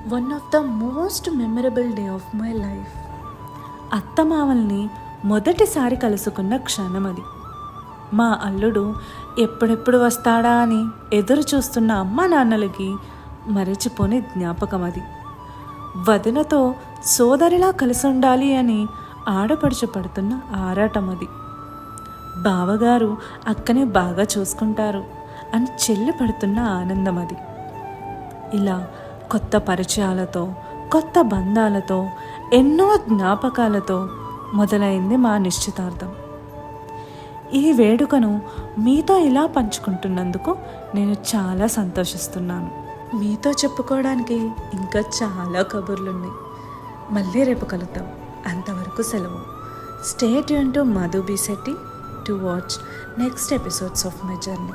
One of the most memorable day of my life. అత్తమామల్ని మొదటిసారి కలుసుకున్న క్షణం అది. మా అల్లుడు ఎప్పుడెప్పుడు వస్తాడా అని ఎదురు చూస్తున్న అమ్మ నాన్నలకి మరచిపోని జ్ఞాపకం అది. వదినతో సోదరిలా కలిసి ఉండాలి అని ఆడపడుచు పడుతున్న ఆరాటం అది. బావగారు అక్కనే బాగా చూసుకుంటారు అని చెల్లి పడుతున్న ఆనందం అది. ఇలా కొత్త పరిచయాలతో, కొత్త బంధాలతో, ఎన్నో జ్ఞాపకాలతో మొదలైంది మా నిశ్చితార్థం. ఈ వేడుకను మీతో ఇలా పంచుకుంటున్నందుకు నేను చాలా సంతోషిస్తున్నాను. మీతో చెప్పుకోవడానికి ఇంకా చాలా కబుర్లున్నాయి. మళ్ళీ రేపు కలుద్దాం. అంతవరకు సెలవు. Stay tune to Madhu B Shetty to watch next episodes of my journey.